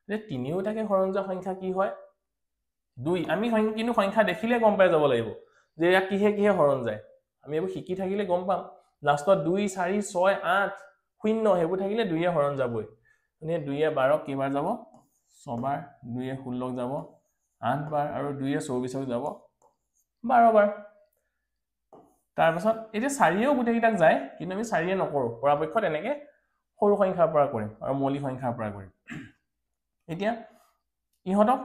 যে তিনিওটাকে হৰণ যোৱা সংখ্যা কি হয় 2 আমি কিন্তু সংখ্যা দেখিলে গম পাই যাব লাগিব যে ইয়া কিহে কিহে হৰণ যায় আমি এবোৰ শিকি থাকিলে গম পাম লাষ্টত 2 4 6 8 0 হেবু থাকিলে 2 এ হৰণ যাবই মানে 2 এ 12 কেবাৰ যাব 6 বাৰ 2 এ 16 যাব 8 বাৰ আৰু 2 এ 24 যাব 12 বাৰ তাৰ পাছত এটা 4 এও গুটেই কিটাক যায় কিন্তু আমি 4 এ নকৰো পৰাপক্ষত এনেকে সৰু সংখ্যাৰ পৰা কৰিম আৰু মৌলিক সংখ্যাৰ পৰা কৰিম এতিয়া ইহঁতক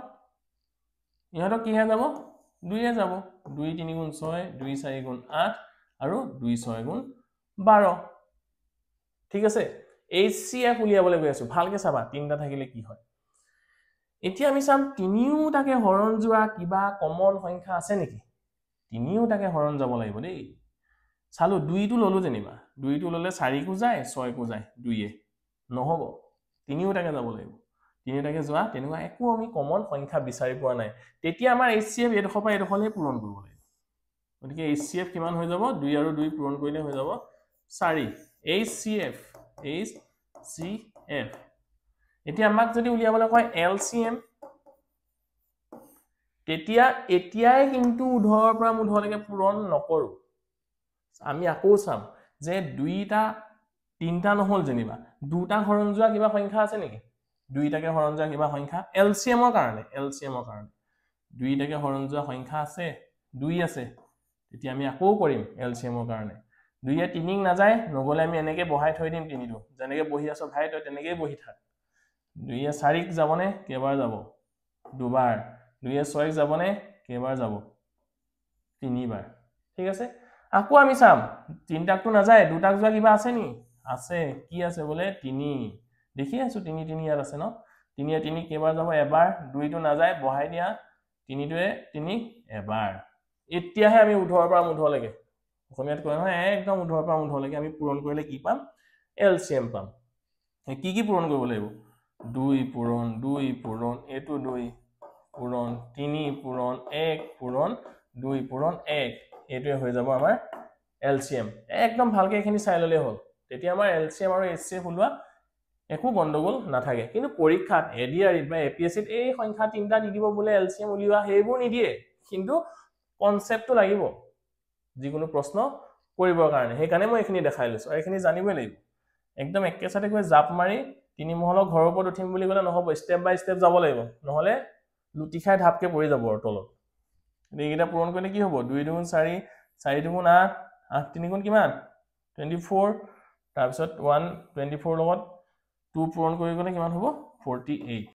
কিহে যাব 2 এ যাব 2 3 গুণ 6 2 4 গুণ 8 আৰু 2 6 গুণ 12 ঠিক আছে HCF উলিয়াবলৈ গৈ আছো ভালকে চাবা তিনটা থাকিলে কি হয় এতিয়া আমি চাম তিনিওটাকে হৰণ যোৱা কিবা কমন সংখ্যা আছে নেকি তিনিওটাকে হৰণ যাব লাগিব দেই চালো 2 টো ললো যেনিবা 2 টো ললে 4 কো যায় 6 কো যায় 2 এ নহব তিনিওটাকে যাব লাগিব তিনিওটাকে যোৱা তেনেকুৱা একো আমি কমন সংখ্যা বিচাৰি পোৱা নাই তেতিয়া আমাৰ HCF এডোখৰ পৰা এডোখৰলে পূৰণ কৰিব লাগিব গতিকে HCF কিমান হৈ যাব 2 আৰু 2 পূৰণ কৰিলে হৈ যাব 4 HCF এতিয়া আমাক যদি উলিয়াবলৈ কয় LCM তেতিয়া এতিয়াই কিন্তু উধৰৰ পৰা মুধলৈকে পূৰণ নকৰো আমি আকৌ চাম যে দুইটা তিনটা নহল যেনিবা দুটা হৰণ যোৱা কিবা সংখ্যা আছে নেকি দুইটাকে হৰণ যোৱা কিবা সংখ্যা LCM ৰ কাৰণে দুইটাকে হৰণ যোৱা সংখ্যা আছে 2 আছে তেতিয়া আমি আকৌ কৰিম LCM ৰ কাৰণে 2 এ 3 নাযায় নগলে আমি এনেকে বহাই থৈ দিম 3 টো যেনেকে বহি আছো ভাই তই তেনেকেই বহি থাক 2 এ 4 ক যাবনে কেবাৰ যাব দুবাৰ 2 এ 6 ক যাবনে কেবাৰ যাব 3 বাৰ ঠিক আছে আকৌ আমি চাম তিনটাকটো নাযায় দুটাক যোৱা কিবা আছে নি আছে কি আছে বলে 3 দেখি আছো 3 3 ইয়াত আছে ন 3 এ 3 কেবাৰ যাব এবাৰ 2 টো নাযায় বহাই দিয়া 3 টোৱে 3 এবাৰ এতিয়াহে আমি উধৰৰ পৰা মুধলৈকে অসমীয়াত কয় নহয় একদম উধৰৰ পৰা মুধলৈকে আমি পূৰণ কৰিলে কি পাম LCM পাম কি পূৰণ কৰিব লাগিব 2 পূৰণ 2 পূৰণ এটো 2 পূৰণ 3 পূৰণ 1 পূৰণ 2 পূৰণ 1 এটোৱে হৈ যাব আমাৰ LCM একদম ভালকে এখিনি চাই ললে হ'ল তেতিয়া আমাৰ LCM আৰু HCF উলোৱা একো গণ্ডগোল নাথাকে কিন্তু পৰীক্ষাত এডিআৰইত বা এপিএসসিত এই সংখ্যা তিনটা নিদিব বলে LCM উলিওৱা হেবোৰ নিদিয়ে কিন্তু কনসেপ্টটো লাগিব যিকোনো প্ৰশ্ন কৰিবৰ কাৰণে সেই কাৰণে মই এখিনি দেখাই লৈছো আৰু এখিনি জানিবই লাগিব একদম একেছাতে গৈ জাপ মাৰি তিনি মহলৰ ঘৰৰ ওপৰত উঠিম বুলি গলে নহব স্টেপ বাই স্টেপ যাব লাগিব নহলে লুটি খাই ধাপকে পৰি যাব আৰু তলত এইকেইটা পূৰণ কৰিলে কি হ'ব 2 2 4 4 2 8 8 3 গুণ কিমান 24 তাৰ পিছত 1 24 লগত 2 পূৰণ কৰি গলে কিমান হ'ব 48